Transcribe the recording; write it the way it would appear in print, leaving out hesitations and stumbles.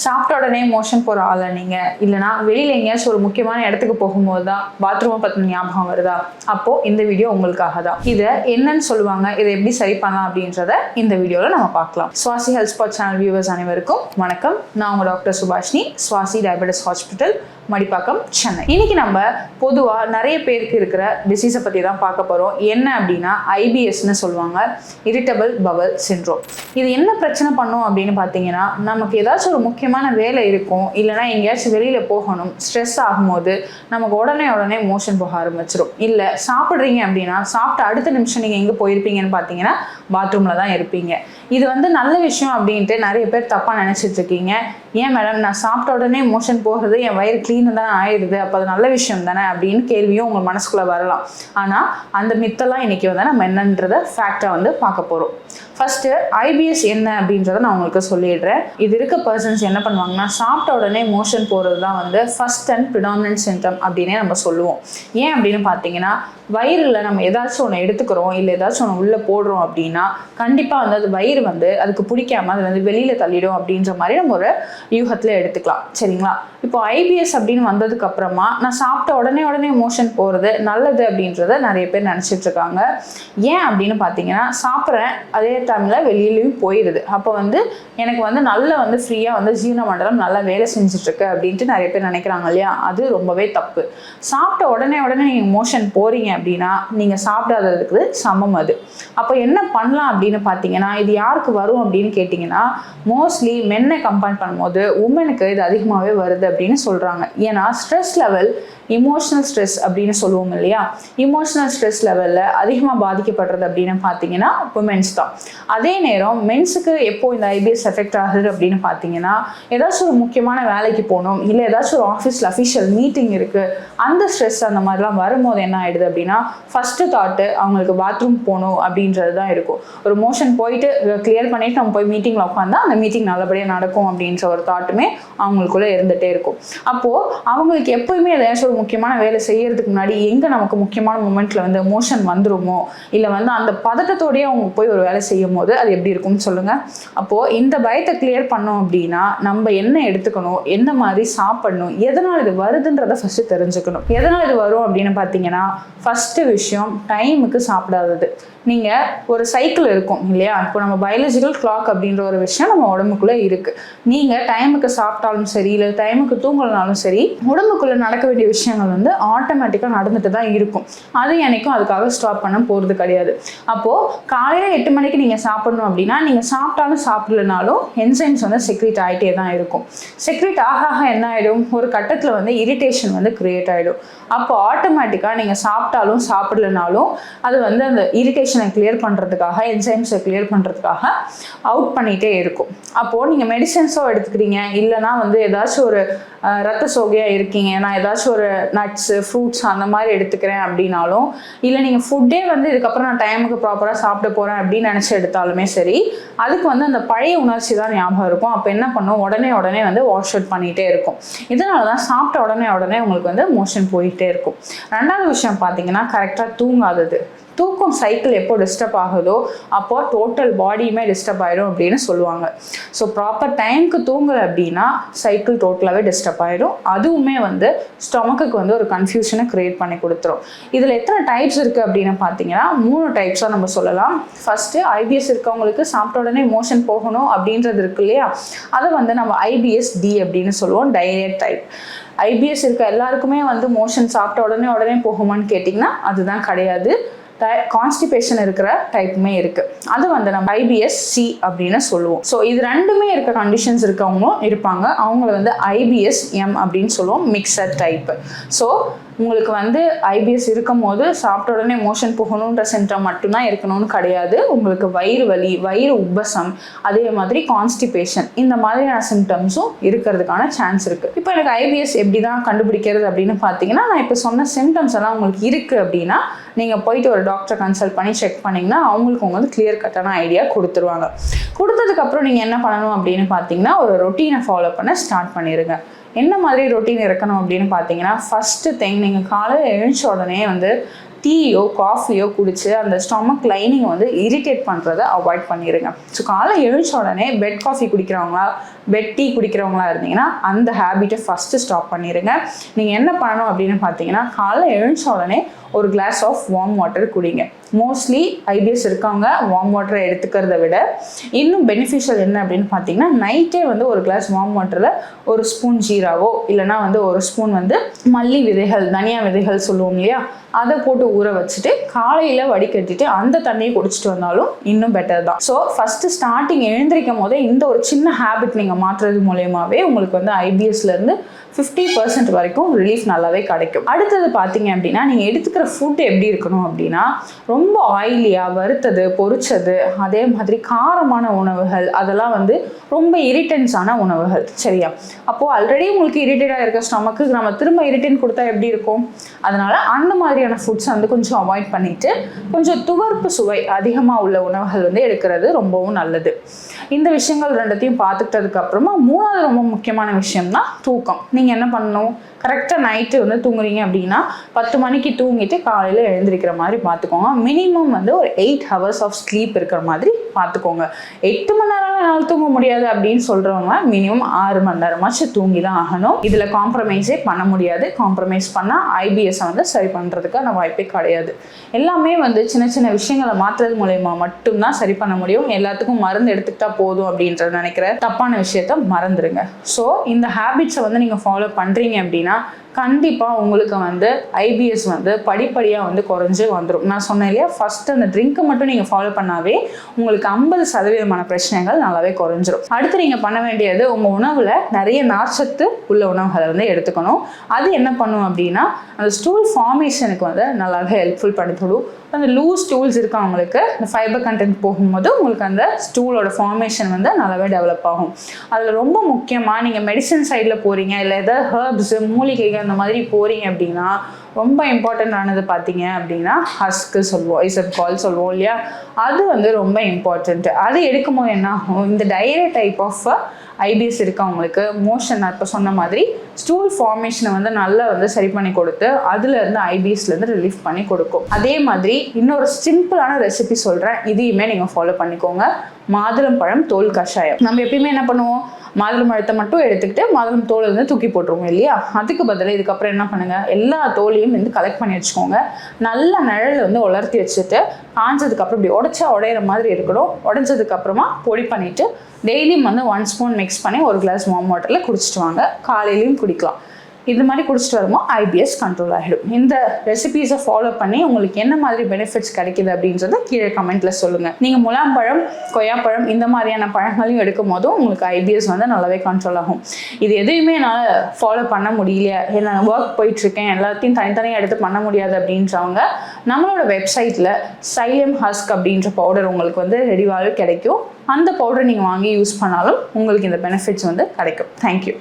சாப்பிட்ட உடனே மோஷன் போகிற ஆளா நீங்கள்? இல்லைனா வெளியில் எங்கேயாச்சும் ஒரு முக்கியமான இடத்துக்கு போகும்போது தான் பாத்ரூமை பற்றின ஞாபகம் வருதா? அப்போது இந்த வீடியோ உங்களுக்காக தான். இதை என்னன்னு சொல்லுவாங்க, இதை எப்படி சரி பண்ணலாம் அப்படின்றத இந்த வீடியோவில் நம்ம பார்க்கலாம். Swasi health spot channel viewers அனைவருக்கும் வணக்கம். நான் உங்கள் doctor Subhashini, Swasi diabetes hospital, Madipakkam, Chennai. இன்னைக்கு நம்ம பொதுவாக நிறைய பேருக்கு இருக்கிற டிசீஸை பற்றி தான் பார்க்க போகிறோம். என்ன அப்படின்னா ஐபிஎஸ்ன்னு சொல்லுவாங்க, இரிட்டபிள் பவல் சிண்ட்ரோம். இது என்ன பிரச்சனை பண்ணும் அப்படின்னு பார்த்தீங்கன்னா, நமக்கு ஏதாச்சும் ஒரு முக்கியமான வேலை இருக்கும், இல்லைனா எங்கேயாச்சும் வெளியில் போகணும், ஸ்ட்ரெஸ் ஆகும்போது நமக்கு உடனே மோஷன் போக ஆரம்பிச்சிடும். இல்லை சாப்பிட்றீங்க அப்படின்னா சாப்பிட்ட அடுத்த நிமிஷம் நீங்கள் எங்கே போயிருப்பீங்கன்னு பார்த்தீங்கன்னா பாத்ரூமில் தான் இருப்பீங்க. இது நல்ல விஷயம் அப்படின்ட்டு நிறைய பேர் தப்பாக நினச்சிட்டு இருக்கீங்க. ஏன் மேடம், நான் சாப்பிட்ட உடனே மோஷன் போகிறது, என் வயிறு க்ளீன் தானே ஆயிடுது, அப்போ அது நல்ல விஷயம் தானே அப்படின்னு கேள்வியும் உங்கள் மனசுக்குள்ளே வரலாம். ஆனால் அந்த மித்தெல்லாம் இன்னைக்கு நம்ம என்னன்றதை ஃபேக்டாக பார்க்க போகிறோம். ஃபர்ஸ்ட்டு ஐபிஎஸ் என்ன அப்படின்றத நான் உங்களுக்கு சொல்லிடுறேன். இது இருக்க பர்சன்ஸ் என்ன பண்ணுவாங்கன்னா, சாப்பிட்ட உடனே மோஷன் போகிறது தான் ஃபர்ஸ்ட் அண்ட் ப்ரிடாமினன்ட் சிம்டம் அப்படின்னே நம்ம சொல்லுவோம். ஏன் அப்படின்னு பார்த்தீங்கன்னா, வயிறில் நம்ம ஏதாச்சும் ஒன்று எடுத்துக்கிறோம், இல்லை ஏதாச்சும் ஒன்று உள்ளே போடுறோம் அப்படின்னா கண்டிப்பாக அது வயிறு அதுக்கு பிடிக்காம அது வெளியில் தள்ளிடும் அப்படின்ற மாதிரி நம்ம ஒரு யூகத்தில் எடுத்துக்கலாம். சரிங்களா? இப்போ ஐபிஎஸ் அப்படின்னு வந்ததுக்கு அப்புறமா நான் சாப்பிட்ட உடனே மோஷன் போகிறது நல்லது அப்படின்றத நிறைய பேர் நினச்சிட்டு இருக்காங்க. ஏன் அப்படின்னு பார்த்தீங்கன்னா, சாப்பிட்றேன் அதே டைமில் வெளியிலையும் போயிடுது, அப்போ எனக்கு நல்ல ஃப்ரீயாக ஜீரண மண்டலம் நல்லா வேலை செஞ்சுட்ருக்கு அப்படின்ட்டு நிறைய பேர் நினைக்கிறாங்க இல்லையா? அது ரொம்பவே தப்பு. சாப்பிட்ட உடனே நீங்கள் மோஷன் போகிறீங்க அப்படின்னா நீங்கள் சாப்பிடாததுக்கு சமம் அது. அப்போ என்ன பண்ணலாம் அப்படின்னு பார்த்தீங்கன்னா, இது யாருக்கு வரும் அப்படின்னு கேட்டிங்கன்னா, மோஸ்ட்லி மென்னை கம்பேர் பண்ணும்போது உமனுக்கு இது அதிகமாகவே வருது அப்படின்னு சொல்கிறாங்க. ஏன்னா ஸ்ட்ரெஸ் லெவல், இமோஷனல் ஸ்ட்ரெஸ் அப்படின்னு சொல்லுவோம் இல்லையா, இமோஷனல் ஸ்ட்ரெஸ் லெவலில் அதிகமாக பாதிக்கப்படுறது அப்படின்னு பார்த்தீங்கன்னா உமன்ஸ் தான். அதே நேரம் மென்ஸுக்கு எப்போ இந்த ஐபிஎஸ் எஃபெக்ட் ஆகுது அப்படின்னு பார்த்தீங்கன்னா, ஏதாச்சும் ஒரு முக்கியமான வேலைக்கு போகணும், இல்லை ஏதாச்சும் ஒரு ஆஃபீஸில் அஃபிஷியல் மீட்டிங் இருக்குது, அந்த ஸ்ட்ரெஸ் அந்த மாதிரிலாம் வரும்போது என்ன ஆகிடுது அப்படின்னா, ஃபஸ்ட்டு தாட்டு அவங்களுக்கு பாத்ரூம் போகணும் அப்படின்றது தான் இருக்கும். ஒரு மோஷன் போயிட்டு கிளியர் பண்ணிவிட்டு நம்ம போய் மீட்டிங்கில் உட்காந்தா அந்த மீட்டிங் நல்லபடியாக நடக்கும் அப்படின்ற ஒரு தாட்டுமே அவங்களுக்குள்ளே இருந்துகிட்டே இருக்கும். அப்போது அவங்களுக்கு எப்போயுமே ஏதாச்சும் ஒரு முக்கியமான வேலை செய்யறதுக்கு முன்னாடி எங்கே நமக்கு முக்கியமான மூமெண்ட்ல மோஷன் வந்துருமோ, இல்லை அந்த பதட்டத்தோடய அவங்க போய் ஒரு வேலை செய்யும் போது அது எப்படி இருக்கும்னு சொல்லுங்க. அப்போ இந்த பயத்தை கிளியர் பண்ணோம் அப்படின்னா நம்ம என்ன எடுத்துக்கணும், என்ன மாதிரி சாப்பிடணும், எதனால் இது வருதுன்றத ஃபர்ஸ்ட் தெரிஞ்சுக்கணும். எதனால் இது வரும் அப்படின்னு பார்த்தீங்கன்னா, ஃபர்ஸ்ட் விஷயம் டைமுக்கு சாப்பிடாதது. நீங்கள் ஒரு சைக்கிள் இருக்கும் இல்லையா? இப்போ நம்ம பயாலஜிக்கல் கிளாக் அப்படின்ற ஒரு விஷயம் நம்ம உடம்புக்குள்ளே இருக்குது. நீங்கள் டைமுக்கு சாப்பிட்டாலும் சரி, இல்லை டைமுக்கு தூங்கலனாலும் சரி, உடம்புக்குள்ளே நடக்க வேண்டிய விஷயங்கள் ஆட்டோமேட்டிக்காக நடந்துட்டு தான் இருக்கும். அது எனக்கும் அதுக்காக ஸ்டாப் பண்ண போகிறது கிடையாது. அப்போது காலையில் 8 மணிக்கு நீங்கள் சாப்பிடணும் அப்படின்னா, நீங்கள் சாப்பிட்டாலும் சாப்பிடலனாலும் என்சைம்ஸ் செக்ரீட் ஆகிட்டே தான் இருக்கும். செக்ரீட் ஆக என்ன ஆகிடும், ஒரு கட்டத்தில் இரிட்டேஷன் கிரியேட் ஆகிடும். அப்போ ஆட்டோமேட்டிக்காக நீங்கள் சாப்பிட்டாலும் சாப்பிடலனாலும் அது அந்த இரிட்டேஷன் கிளியர் பண்ணுறதுக்காக, என்சைம்ஸை கிளியர் பண்ணுறதுக்காக அவுட் பண்ணிகிட்டே இருக்கும். அப்போது நீங்கள் மெடிசன்ஸோ எடுத்துக்கிறீங்க, இல்லைனா ஏதாச்சும் ஒரு ரத்த சோகையாக இருக்கீங்க, நான் ஏதாச்சும் ஒரு நட்ஸு ஃப்ரூட்ஸ் அந்த மாதிரி எடுத்துக்கிறேன் அப்படின்னாலும், இல்லை நீங்கள் ஃபுட்டே இதுக்கப்புறம் நான் டைமுக்கு ப்ராப்பராக சாப்பிட போகிறேன் அப்படின்னு நினச்சி எடுத்தாலுமே சரி, அதுக்கு அந்த பழைய உணர்ச்சி தான் ஞாபகம் இருக்கும். அப்போ என்ன பண்ணும், உடனே வாஷ் அவுட் பண்ணிகிட்டே இருக்கும். இதனால தான் சாப்பிட்ட உடனே உங்களுக்கு மோஷன் போயிட்டே இருக்கும். ரெண்டாவது விஷயம் பார்த்தீங்கன்னா, கரெக்டாக தூங்காதது. தூக்கம் சைக்கிள் எப்போ டிஸ்டர்ப் ஆகுதோ அப்போ டோட்டல் பாடியுமே டிஸ்டர்ப் ஆகிடும் அப்படின்னு சொல்லுவாங்க. ஸோ ப்ராப்பர் டைமுக்கு தூங்கலை அப்படின்னா சைக்கிள் டோட்டலாகவே டிஸ்டர்ப் ஆகிடும். அதுவுமே ஸ்டொமக்குக்கு ஒரு கன்ஃபியூஷனை க்ரியேட் பண்ணி கொடுத்துரும். இதில் எத்தனை டைப்ஸ் இருக்குது அப்படின்னு பார்த்தீங்கன்னா 3 டைப்ஸாக நம்ம சொல்லலாம். ஃபஸ்ட்டு ஐபிஎஸ் இருக்கவங்களுக்கு சாப்பிட்ட உடனே மோஷன் போகணும் அப்படின்றது இருக்கு இல்லையா, அதை நம்ம ஐபிஎஸ் டி அப்படின்னு சொல்லுவோம், டைரியட் டைப். ஐபிஎஸ் இருக்க எல்லாருக்குமே மோஷன் சாப்பிட்ட உடனே போகுமான்னு கேட்டிங்கன்னா அதுதான் கிடையாது. கான்ஸ்டிபேஷன் இருக்கிற டைப்புமே இருக்குது. அது நம்ம ஐபிஎஸ் சி அப்படின்னு சொல்லுவோம். ஸோ இது ரெண்டுமே இருக்க கண்டிஷன்ஸ் இருக்கவங்களும் இருப்பாங்க. அவங்கள ஐபிஎஸ் எம் அப்படின்னு சொல்லுவோம், மிக்சர் டைப்பு. ஸோ உங்களுக்கு ஐபிஎஸ் இருக்கும் போது சாப்பிட்ட உடனே மோஷன் போகணுன்ற சிம்டம் மட்டும்தான் இருக்கணும்னு கிடையாது. உங்களுக்கு வயிறு வலி, வயிறு உப்பசம், அதே மாதிரி கான்ஸ்டிபேஷன், இந்த மாதிரியான சிம்டம்ஸும் இருக்கிறதுக்கான சான்ஸ் இருக்குது. இப்போ எனக்கு ஐபிஎஸ் எப்படி தான் கண்டுபிடிக்கிறது அப்படின்னு பார்த்தீங்கன்னா, நான் இப்போ சொன்ன சிம்டம்ஸ் எல்லாம் உங்களுக்கு இருக்குது அப்படின்னா நீங்கள் போயிட்டு ஒரு டாக்டரை கன்சல்ட் பண்ணி செக் பண்ணிங்கன்னா அவங்களுக்கு கிளியர் கட்டான ஐடியா கொடுத்துருவாங்க. கொடுத்ததுக்கப்புறம் நீங்கள் என்ன பண்ணணும் அப்படின்னு பார்த்தீங்கன்னா, ஒரு ரொட்டீனை ஃபாலோ பண்ண ஸ்டார்ட் பண்ணிடுங்க. என்ன மாதிரி ரொட்டீன் இருக்கணும் அப்படின்னு பார்த்தீங்கன்னா, ஃபஸ்ட்டு திங், நீங்கள் காலையில் எழுந்த உடனே டீயோ காஃபியோ குடிச்சு அந்த ஸ்டொமக் லைனிங் வந்து இரிட்டேட் பண்ணுறதை அவாய்ட் பண்ணிடுங்க. ஸோ காலை எழுந்த உடனே பெட் காஃபி குடிக்கிறவங்களா பெட் டீ குடிக்கிறவங்களா இருந்தீங்கன்னா அந்த ஹேபிட்டை ஃபஸ்ட்டு ஸ்டாப் பண்ணிடுங்க. நீங்கள் என்ன பண்ணணும் அப்படின்னு பார்த்தீங்கன்னா காலை எழுந்த உடனே ஒரு கிளாஸ் ஆஃப் வார்ம் வாட்டர் குடிங்க. மோஸ்ட்லி ஐபிஎஸ் இருக்கவங்க வார்ம் வாட்டரை எடுத்துக்கிறத விட இன்னும் பெனிஃபிஷியல் என்ன அப்படின்னு பார்த்தீங்கன்னா நைட்டே வந்து ஒரு கிளாஸ் வார்ம் வாட்டரில் ஒரு ஸ்பூன் ஜீராவோ இல்லைனா வந்து ஒரு ஸ்பூன் வந்து மல்லி விதைகள் தனியா விதைகள் சொல்லுவோம் இல்லையா, அதை போட்டு ஊற வச்சுட்டு காலையில் வடிகட்டிட்டு அந்த தண்ணியை குடிச்சிட்டு வந்தாலும் இன்னும் பெட்டர் தான். ஸோ ஃபஸ்ட்டு ஸ்டார்டிங் எழுந்திரிக்கும் போதே இந்த ஒரு சின்ன ஹேபிட் நீங்கள் மாற்றுறது மூலயமாவே உங்களுக்கு வந்து ஐபிஎஸ்லேருந்து 50% வரைக்கும் ரிலீஃப் நல்லாவே கிடைக்கும். அடுத்தது பார்த்தீங்க அப்படின்னா நீங்கள் எடுத்துக்கிற ஃபுட் எப்படி இருக்கணும் அப்படின்னா ரொம்ப ஆயிலியாக வறுத்தது பொரிச்சது அதே மாதிரி காரமான உணவுகள் அதெல்லாம் வந்து ரொம்ப இரிட்டன்ஸான உணவுகள். சரியா? அப்போது ஆல்ரெடி உங்களுக்கு இரிட்டேட்டாக இருக்க ஸ்டொமக்கு நம்ம திரும்ப இரிட்டேட் கொடுத்தா எப்படி இருக்கும்? அதனால் அந்த மாதிரியான ஃபுட்ஸ் வந்து கொஞ்சம் அவாய்ட் பண்ணிவிட்டு கொஞ்சம் துவர்ப்பு சுவை அதிகமாக உள்ள உணவுகள் வந்து எடுக்கிறது ரொம்பவும் நல்லது. இந்த விஷயங்கள் ரெண்டத்தையும் பார்த்துக்கிட்டதுக்கு அப்புறமா மூணாவது ரொம்ப முக்கியமான விஷயம் தான் தூக்கம். நீங்கள் என்ன பண்ணணும்? கரெக்டாக நைட்டு வந்து தூங்குறீங்க அப்படின்னா 10 மணிக்கு தூங்கிட்டு காலையில் எழுந்திருக்கிற மாதிரி பார்த்துக்கோங்க. மினிமம் வந்து ஒரு 8 hours ஆஃப் ஸ்லீப் இருக்கிற மாதிரி பார்த்துக்கோங்க. 8 மணி நேரம் என்னால் தூங்க முடியாது அப்படின்னு சொல்கிறவங்க மினிமம் 6 மணி நேரமாச்சும் தூங்கி தான் ஆகணும். இதில் காம்ப்ரமைஸே பண்ண முடியாது. காம்ப்ரமைஸ் பண்ணால் ஐபிஎஸ்ஸை வந்து சரி பண்ணுறதுக்கான வாய்ப்பே கிடையாது. எல்லாமே வந்து சின்ன சின்ன விஷயங்களை மாற்றுறது மூலயமா மட்டும்தான் சரி பண்ண முடியும். எல்லாத்துக்கும் மருந்து எடுத்துக்கிட்டா போதும் அப்படின்றத நினைக்கிற தப்பான விஷயத்த மறந்துடுங்க. ஸோ இந்த ஹேபிட்ஸை வந்து நீங்கள் ஃபாலோ பண்ணுறீங்க அப்படின்னா கண்டிப்பாக உங்களுக்கு வந்து ஐபிஎஸ் வந்து படிப்படியாக வந்து குறைஞ்சு வந்துடும். நான் சொன்னேன் இல்லையா, ஃபஸ்ட்டு அந்த ட்ரிங்க்கை மட்டும் நீங்கள் ஃபாலோ பண்ணாவே உங்களுக்கு 50% பிரச்சனைகள் நல்லாவே குறைஞ்சிரும். அடுத்து நீங்கள் பண்ண வேண்டியது உங்கள் உணவில் நிறைய நார்ச்சத்து உள்ள உணவுகளை வந்து எடுத்துக்கணும். அது என்ன பண்ணும் அப்படின்னா அந்த ஸ்டூல் ஃபார்மேஷனுக்கு வந்து நல்லாவே ஹெல்ப்ஃபுல் பண்ணி தரும். அந்த லூஸ் ஸ்டூல்ஸ் இருக்கவங்களுக்கு இந்த ஃபைபர் கண்டென்ட் போகும்போது உங்களுக்கு அந்த ஸ்டூலோட ஃபார்மேஷன் வந்து நல்லாவே டெவலப் ஆகும். அதில் ரொம்ப முக்கியமாக நீங்கள் மெடிசன் சைடில் போகிறீங்க இல்லை ஏதாவது ஹர்ப்ஸ் மூலிகைகள் அந்த மாதிரி போகிறீங்க அப்படின்னா ரொம்ப இம்பார்ட்டண்ட்டானது பார்த்தீங்க அப்படின்னா ஹஸ்க்கு சொல்லுவோம், இசப்கால் சொல்லுவோம் இல்லையா, அது வந்து ரொம்ப இம்பார்ட்டண்ட்டு. அது எடுக்கும்போது என்ன ஆகும்? இந்த டயரி டைப் ஆஃப் ஐபிஎஸ் இருக்கவங்களுக்கு மோஷன் இப்போ சொன்ன மாதிரி ஸ்டூல் ஃபார்மேஷனை வந்து நல்லா வந்து சரி பண்ணி கொடுத்து அதுலேருந்து ஐபிஎஸ்லேருந்து ரிலீஃப் பண்ணி கொடுக்கும். அதே மாதிரி இன்னொரு சிம்பிளான ரெசிபி சொல்கிறேன், இதையுமே நீங்கள் ஃபாலோ பண்ணிக்கோங்க. மாதுளம்பழம் தோல் கஷாயம். நம்ம எப்பயுமே என்ன பண்ணுவோம்? மாதுளம்பழத்தை மட்டும் எடுத்துக்கிட்டு மாதுளம் தோலை வந்து தூக்கி போட்டுருவோம் இல்லையா? அதுக்கு பதிலாக இதுக்கப்புறம் என்ன பண்ணுங்கள், எல்லா தோலையும் வந்து கலெக்ட் பண்ணி வச்சுக்கோங்க. நல்ல நிழல் வந்து உலர்த்தி வச்சுட்டு காஞ்சதுக்கப்புறம் இப்படி உடையிற மாதிரி இருக்கணும். உடைஞ்சதுக்கப்புறமா பொடி பண்ணிவிட்டு டெய்லியும் வந்து 1 ஸ்பூன் மிக்ஸ் பண்ணி ஒரு கிளாஸ் வார்ம் வாட்டரில் குடிச்சிட்டு வாங்க. காலையிலையும் குடிக்கலாம். இது மாதிரி குடிச்சிட்டு வரும்போது ஐபிஎஸ் கண்ட்ரோல் ஆகிடும். இந்த ரெசிபீஸை ஃபாலோ பண்ணி உங்களுக்கு என்ன மாதிரி பெனிஃபிட்ஸ் கிடைக்கிது அப்படின்றத கீழே கமெண்ட்டில் சொல்லுங்கள். நீங்கள் முலாம்பழம் கொய்யாப்பழம் இந்த மாதிரியான பழங்களையும் எடுக்கும் போதும் உங்களுக்கு ஐபிஎஸ் வந்து நல்லாவே கண்ட்ரோல் ஆகும். இது எதுவுமே என்னால் ஃபாலோ பண்ண முடியல, நான் ஒர்க் போயிட்டுருக்கேன், எல்லாத்தையும் தனித்தனியாக எடுத்து பண்ண முடியாது அப்படின்றவங்க நம்மளோட வெப்சைட்டில் சைலம் ஹஸ்க் அப்படின்ற பவுடர் உங்களுக்கு வந்து ரெடிவாகவே கிடைக்கும். அந்த பவுடர் நீங்கள் வாங்கி யூஸ் பண்ணாலும் உங்களுக்கு இந்த பெனிஃபிட்ஸ் வந்து கிடைக்கும். தேங்க்யூ.